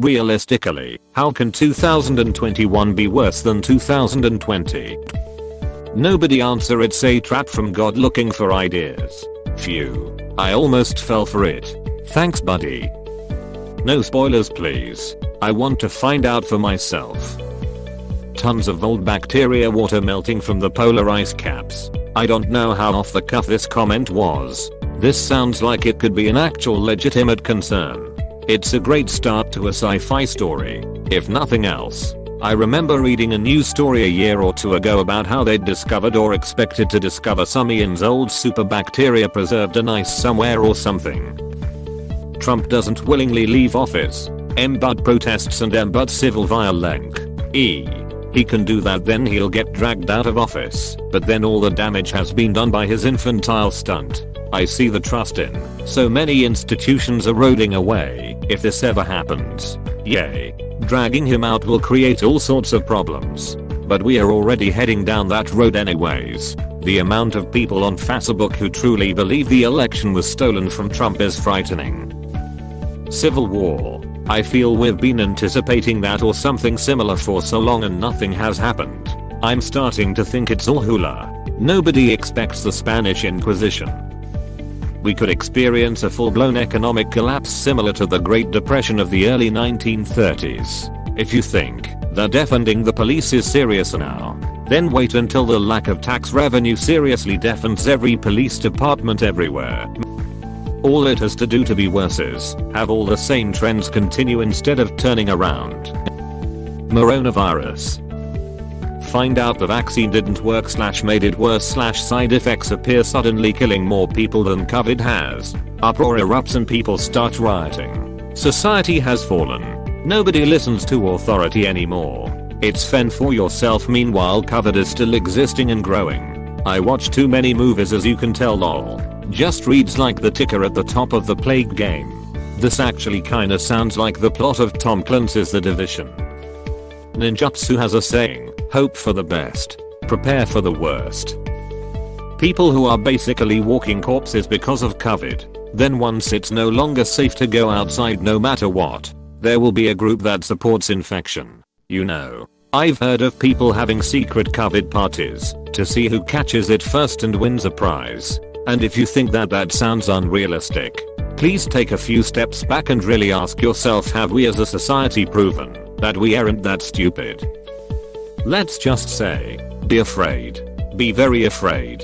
Realistically, how can 2021 be worse than 2020? Nobody answer, it's a trap from God looking for ideas. Phew. I almost fell for it. Thanks buddy. No spoilers please. I want to find out for myself. Tons of old bacteria water melting from the polar ice caps. I don't know how off the cuff this comment was. This sounds like it could be an actual legitimate concern. It's a great start to a sci-fi story, if nothing else. I remember reading a news story a year or two ago about how they'd discovered or expected to discover some Ian's old super bacteria preserved in ice somewhere or something. Trump doesn't willingly leave office. But protests and but civil violence. He can do that, then he'll get dragged out of office, but then all the damage has been done by his infantile stunt. I see the trust in so many institutions eroding away if this ever happens. Yay. Dragging him out will create all sorts of problems. But we are already heading down that road anyways. The amount of people on Facebook who truly believe the election was stolen from Trump is frightening. Civil war. I feel we've been anticipating that or something similar for so long and nothing has happened. I'm starting to think it's all hula. Nobody expects the Spanish Inquisition. We could experience a full-blown economic collapse similar to the Great Depression of the early 1930s. If you think that defunding the police is serious now, then wait until the lack of tax revenue seriously deafens every police department everywhere. All it has to do to be worse is have all the same trends continue instead of turning around. Coronavirus. Find out the vaccine didn't work / made it worse / side effects appear suddenly killing more people than COVID has. Uproar erupts and people start rioting. Society has fallen. Nobody listens to authority anymore. It's fend for yourself, meanwhile COVID is still existing and growing. I watch too many movies as you can tell, lol. Just reads like the ticker at the top of the Plague game. This actually kinda sounds like the plot of Tom Clancy's The Division. Ninjutsu has a saying, hope for the best, prepare for the worst. People who are basically walking corpses because of COVID. Then once it's no longer safe to go outside no matter what, there will be a group that supports infection. You know, I've heard of people having secret COVID parties to see who catches it first and wins a prize. And if you think that sounds unrealistic, please take a few steps back and really ask yourself, have we as a society proven that we aren't that stupid? Let's just say, be afraid. Be very afraid.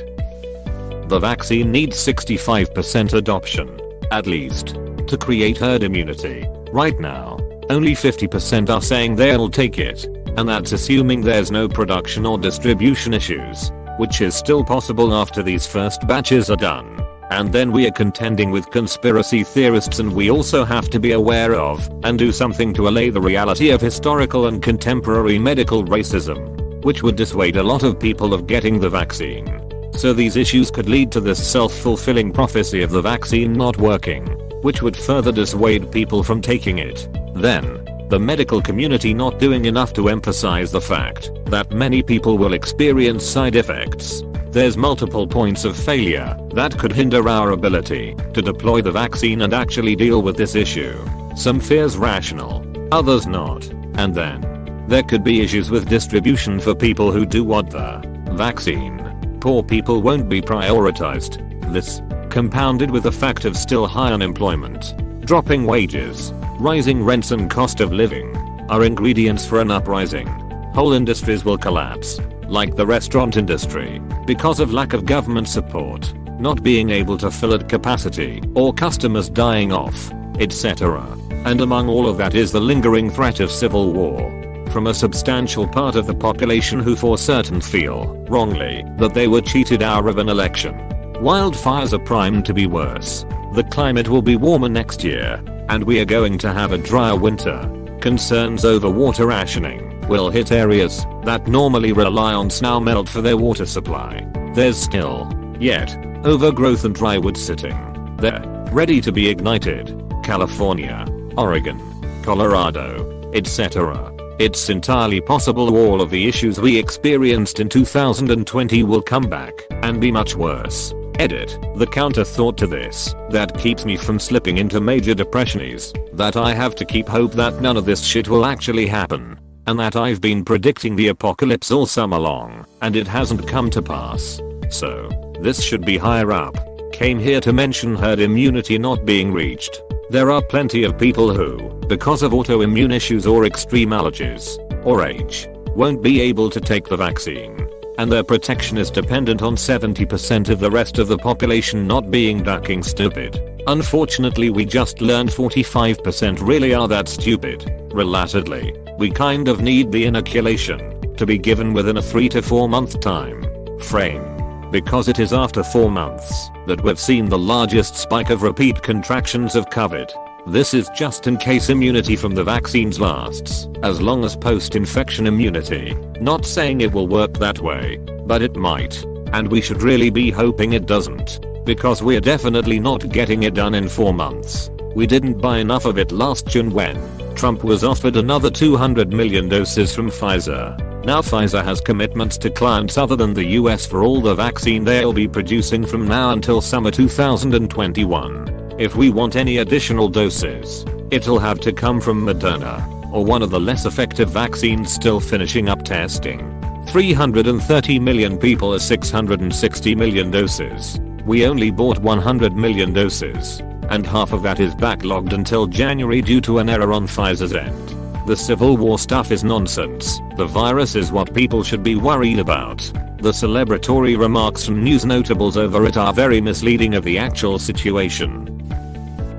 The vaccine needs 65% adoption, at least, to create herd immunity. Right now, only 50% are saying they'll take it, and that's assuming there's no production or distribution issues, which is still possible after these first batches are done. And then we are contending with conspiracy theorists, and we also have to be aware of and do something to allay the reality of historical and contemporary medical racism, which would dissuade a lot of people of getting the vaccine. So these issues could lead to this self-fulfilling prophecy of the vaccine not working, which would further dissuade people from taking it. Then, the medical community not doing enough to emphasize the fact that many people will experience side effects. There's multiple points of failure that could hinder our ability to deploy the vaccine and actually deal with this issue. Some fears rational, others not. And then, there could be issues with distribution for people who do want the vaccine. Poor people won't be prioritized. This, compounded with the fact of still high unemployment, dropping wages, rising rents and cost of living, are ingredients for an uprising. Whole industries will collapse, like the restaurant industry, because of lack of government support, not being able to fill at capacity, or customers dying off, etc. And among all of that is the lingering threat of civil war from a substantial part of the population who for certain feel, wrongly, that they were cheated out of an election. Wildfires are primed to be worse. The climate will be warmer next year, and we are going to have a drier winter. Concerns over water rationing will hit areas that normally rely on snow melt for their water supply. There's still, yet, overgrowth and dry wood sitting there, ready to be ignited. California, Oregon, Colorado, etc. It's entirely possible all of the issues we experienced in 2020 will come back and be much worse. Edit. The counter thought to this that keeps me from slipping into major depression is that I have to keep hope that none of this shit will actually happen. And that I've been predicting the apocalypse all summer long, and it hasn't come to pass. So, this should be higher up. Came here to mention herd immunity not being reached. There are plenty of people who, because of autoimmune issues or extreme allergies, or age, won't be able to take the vaccine. And their protection is dependent on 70% of the rest of the population not being ducking stupid. Unfortunately, we just learned 45% really are that stupid. Relatedly, we kind of need the inoculation to be given within a 3 to 4 month time frame. Because it is after 4 months that we've seen the largest spike of repeat contractions of COVID. This is just in case immunity from the vaccines lasts as long as post-infection immunity. Not saying it will work that way, but it might. And we should really be hoping it doesn't. Because we're definitely not getting it done in 4 months. We didn't buy enough of it last June when Trump was offered another 200 million doses from Pfizer. Now Pfizer has commitments to clients other than the US for all the vaccine they'll be producing from now until summer 2021. If we want any additional doses, it'll have to come from Moderna, or one of the less effective vaccines still finishing up testing. 330 million people are 660 million doses. We only bought 100 million doses, and half of that is backlogged until January due to an error on Pfizer's end. The Civil War stuff is nonsense. The virus is what people should be worried about. The celebratory remarks from news notables over it are very misleading of the actual situation.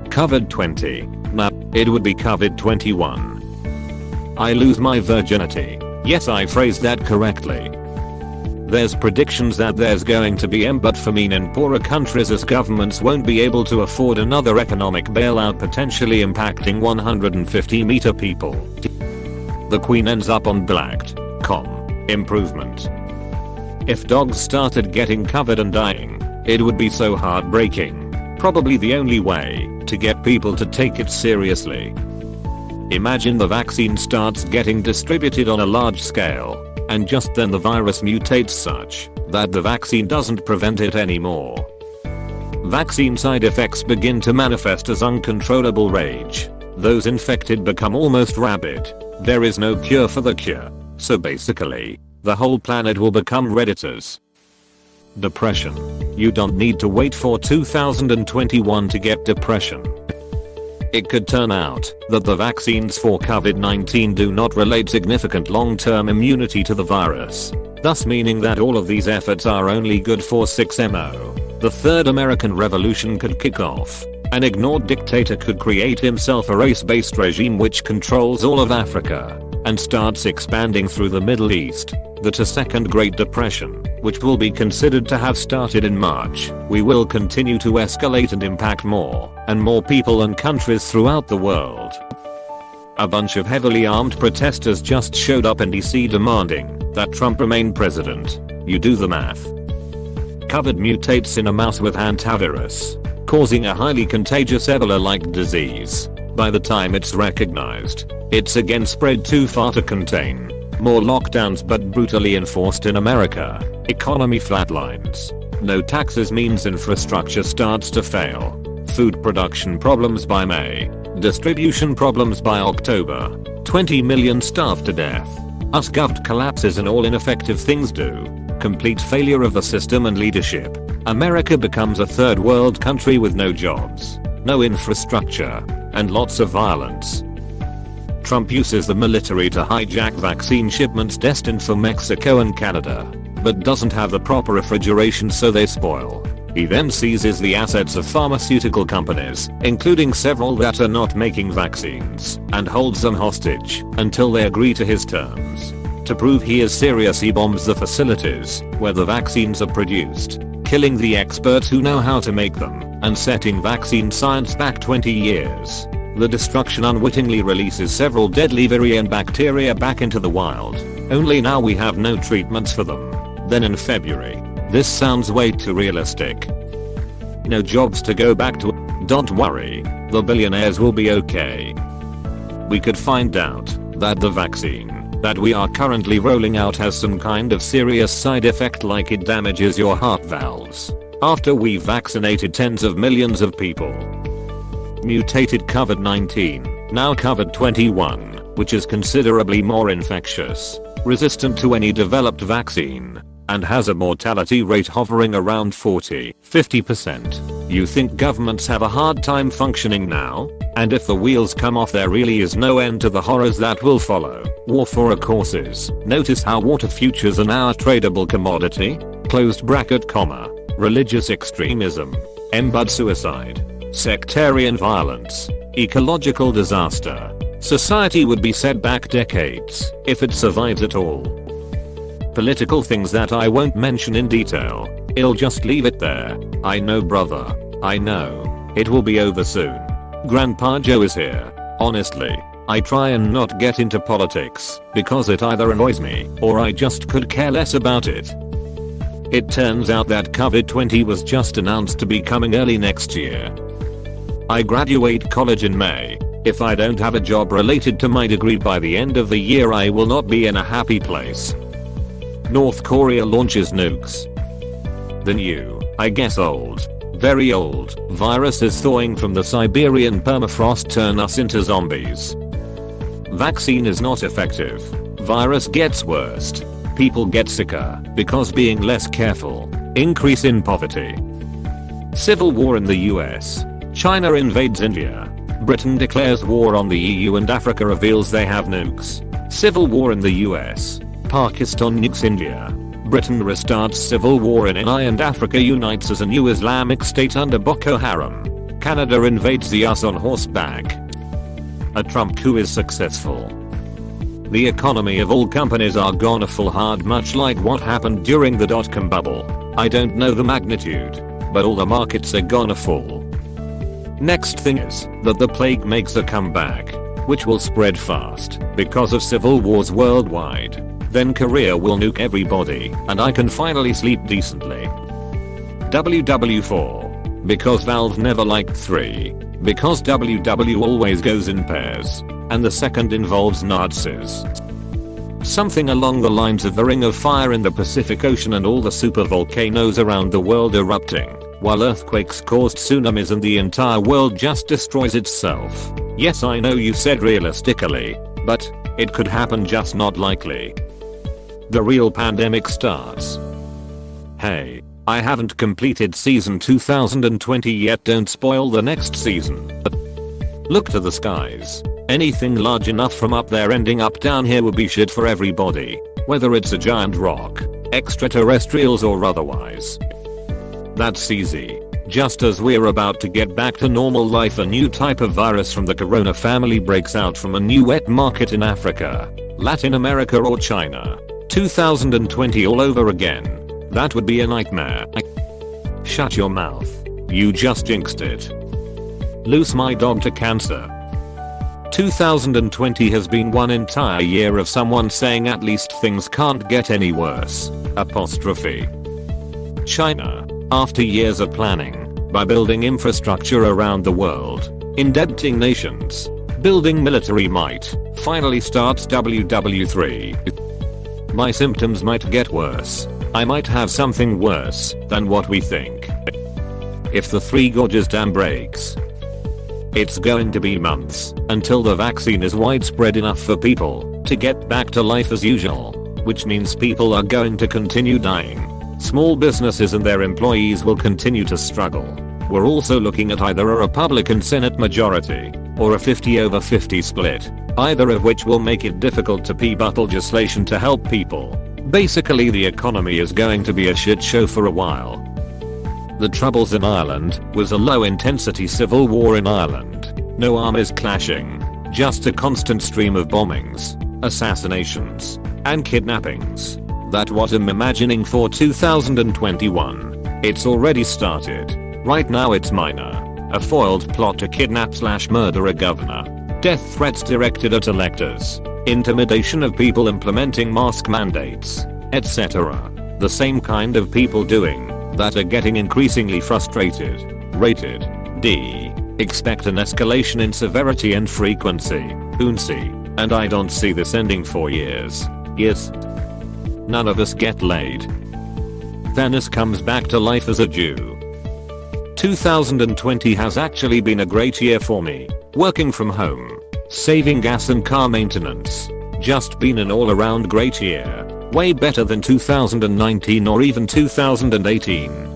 COVID-20. Nah, it would be COVID-21. I lose my virginity. Yes, I phrased that correctly. There's predictions that there's going to be but famine in poorer countries as governments won't be able to afford another economic bailout potentially impacting 150 million people. The Queen ends up on blacked. Improvement. If dogs started getting COVID and dying, it would be so heartbreaking. Probably the only way to get people to take it seriously. Imagine the vaccine starts getting distributed on a large scale, and just then the virus mutates such that the vaccine doesn't prevent it anymore. Vaccine side effects begin to manifest as uncontrollable rage. Those infected become almost rabid. There is no cure for the cure. So basically, the whole planet will become Redditors. Depression. You don't need to wait for 2021 to get depression. It could turn out that the vaccines for COVID-19 do not relate significant long-term immunity to the virus, thus meaning that all of these efforts are only good for 6mo. The third American Revolution could kick off. An ignored dictator could create himself a race-based regime which controls all of Africa and starts expanding through the Middle East. That a second Great Depression, which will be considered to have started in March, we will continue to escalate and impact more and more people and countries throughout the world. A bunch of heavily armed protesters just showed up in DC demanding that Trump remain president. You do the math. COVID mutates in a mouse with hantavirus, causing a highly contagious Ebola-like disease. By the time it's recognized, it's again spread too far to contain. More lockdowns but brutally enforced in America. Economy flatlines. No taxes means infrastructure starts to fail. Food production problems by May. Distribution problems by October. 20 million starved to death. Us govt collapses and all ineffective things do. Complete failure of the system and leadership. America becomes a third world country with no jobs, no infrastructure, and lots of violence. Trump uses the military to hijack vaccine shipments destined for Mexico and Canada, but doesn't have the proper refrigeration so they spoil. He then seizes the assets of pharmaceutical companies, including several that are not making vaccines, and holds them hostage until they agree to his terms. To prove he is serious, he bombs the facilities where the vaccines are produced, killing the experts who know how to make them, and setting vaccine science back 20 years. The destruction unwittingly releases several deadly virion bacteria back into the wild. Only now we have no treatments for them. Then in February. This sounds way too realistic. No jobs to go back to. Don't worry, the billionaires will be okay. We could find out that the vaccine that we are currently rolling out has some kind of serious side effect like it damages your heart valves. after we've vaccinated tens of millions of people. Mutated COVID-19, now COVID-21, which is considerably more infectious, resistant to any developed vaccine, and has a mortality rate hovering around 40-50%. You think governments have a hard time functioning now? And if the wheels come off, there really is no end to the horrors that will follow. War for courses. Notice how water futures are now a tradable commodity? Closed bracket comma. Religious extremism. Embed suicide. Sectarian violence. Ecological disaster. Society would be set back decades if it survives at all. Political things that I won't mention in detail. I'll just leave it there. I know, brother. I know. It will be over soon. Grandpa Joe is here. Honestly, I try and not get into politics because it either annoys me or I just could care less about it. It turns out that COVID-20 was just announced to be coming early next year. I graduate college in May. If I don't have a job related to my degree by the end of the year, I will not be in a happy place. North Korea launches nukes. The new, I guess old, very old, virus is thawing from the Siberian permafrost, turn us into zombies. Vaccine is not effective. Virus gets worse. People get sicker because being less careful. Increase in poverty. Civil war in the US. China invades India. Britain declares war on the EU and Africa reveals they have nukes. Civil war in the US. Pakistan nukes India. Britain restarts civil war in India and Africa unites as a new Islamic state under Boko Haram. Canada invades the US on horseback. A Trump coup is successful. The economy of all companies are gonna fall hard, much like what happened during the dot-com bubble. I don't know the magnitude, but all the markets are gonna fall. Next thing is that the plague makes a comeback, which will spread fast because of civil wars worldwide. Then Korea will nuke everybody and I can finally sleep decently. WW4. Because Valve never liked 3. Because WW always goes in pairs. And the second involves Nazis. Something along the lines of the Ring of Fire in the Pacific Ocean and all the super volcanoes around the world erupting, while earthquakes caused tsunamis and the entire world just destroys itself. Yes, I know you said realistically, but it could happen, just not likely. The real pandemic starts. Hey, I haven't completed season 2020 yet, don't spoil the next season. Look to the skies. Anything large enough from up there ending up down here would be shit for everybody, whether it's a giant rock, extraterrestrials or otherwise. That's easy. Just as we're about to get back to normal life, a new type of virus from the corona family breaks out from a new wet market in Africa, Latin America or China. 2020 all over again. That would be a nightmare. Shut your mouth. You just jinxed it. Lose my dog to cancer. 2020 has been one entire year of someone saying at least things can't get any worse. Apostrophe. China, after years of planning, by building infrastructure around the world, indebting nations, building military might, finally starts WW3. My symptoms might get worse. I might have something worse than what we think. If the Three Gorges Dam breaks, it's going to be months until the vaccine is widespread enough for people to get back to life as usual, which means people are going to continue dying. Small businesses and their employees will continue to struggle. We're also looking at either a Republican Senate majority or a 50-over-50 split, either of which will make it difficult to pass legislation to help people. Basically, the economy is going to be a shit show for a while. The troubles in Ireland was a low-intensity civil war in Ireland. No armies clashing, just a constant stream of bombings, assassinations, and kidnappings. That's what I'm imagining for 2021. It's already started. Right now it's minor. A foiled plot to kidnap/murder a governor. Death threats directed at electors. Intimidation of people implementing mask mandates, etc. The same kind of people doing that are getting increasingly frustrated. Rated D. Expect an escalation in severity and frequency. Oonsie. And I don't see this ending for years. Yes. None of us get laid. Thanos comes back to life as a Jew. 2020 has actually been a great year for me. Working from home, saving gas and car maintenance. Just been an all around great year. Way better than 2019 or even 2018.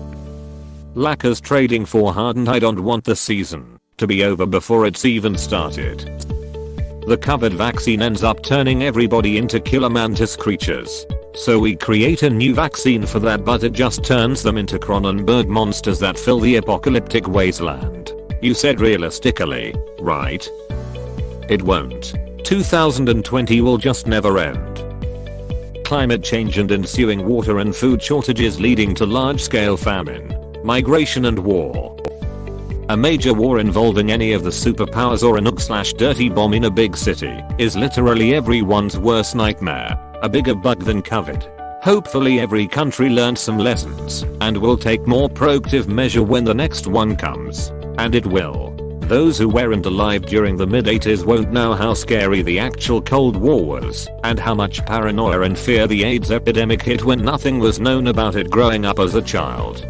Lackers trading for hard and I don't want the season to be over before it's even started. The COVID vaccine ends up turning everybody into killer mantis creatures. So we create a new vaccine for that, but it just turns them into Cronenberg monsters that fill the apocalyptic wasteland. You said realistically, right? It won't. 2020 will just never end. Climate change and ensuing water and food shortages leading to large-scale famine, migration and war. A major war involving any of the superpowers or a nuke/dirty bomb in a big city is literally everyone's worst nightmare. A bigger bug than COVID. Hopefully every country learned some lessons and will take more proactive measure when the next one comes. And it will. Those who weren't alive during the mid-80s won't know how scary the actual Cold War was and how much paranoia and fear the AIDS epidemic hit when nothing was known about it growing up as a child.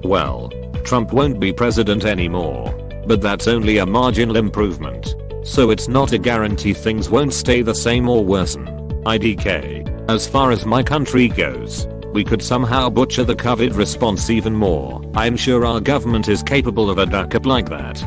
Well, Trump won't be president anymore, but that's only a marginal improvement. So it's not a guarantee things won't stay the same or worsen. IDK. As far as my country goes, we could somehow butcher the COVID response even more. I'm sure our government is capable of a duck up like that.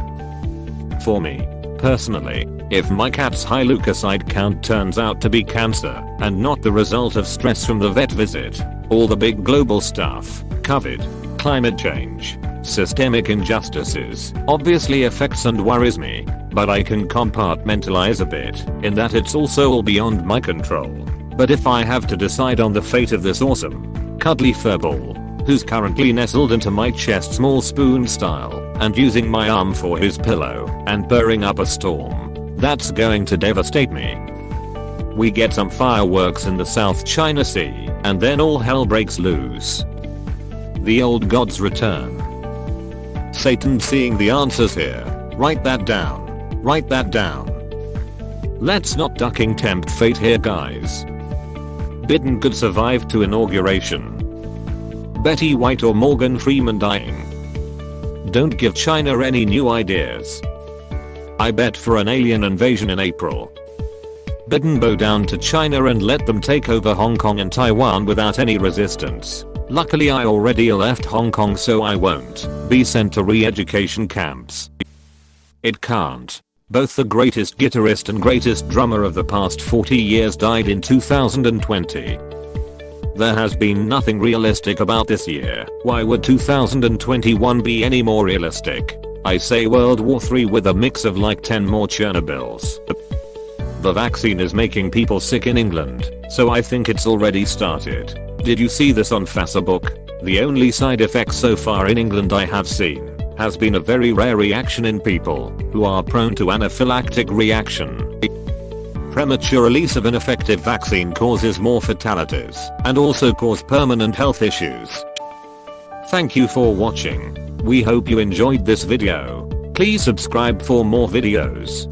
For me, personally, if my cat's high leukocyte count turns out to be cancer and not the result of stress from the vet visit, all the big global stuff, COVID, climate change, systemic injustices, obviously affects and worries me, but I can compartmentalize a bit in that it's also all beyond my control. But if I have to decide on the fate of this awesome, cuddly furball, who's currently nestled into my chest small spoon style and using my arm for his pillow and purring up a storm, that's going to devastate me. We get some fireworks in the South China Sea and then all hell breaks loose. The old gods return. Satan seeing the answers here. Write that down. Write that down. Let's not ducking tempt fate here, guys. Biden could survive to inauguration. Betty White or Morgan Freeman dying. Don't give China any new ideas. I bet for an alien invasion in April. Biden bow down to China and let them take over Hong Kong and Taiwan without any resistance. Luckily I already left Hong Kong so I won't be sent to re-education camps. It can't. Both the greatest guitarist and greatest drummer of the past 40 years died in 2020. There has been nothing realistic about this year. Why would 2021 be any more realistic? I say World War III with a mix of like 10 more Chernobyls. The vaccine is making people sick in England, so I think it's already started. Did you see this on Facebook? The only side effect so far in England I have seen has been a very rare reaction in people who are prone to anaphylactic reaction. Premature release of an effective vaccine causes more fatalities and also cause permanent health issues. Thank you for watching. We hope you enjoyed this video. Please subscribe for more videos.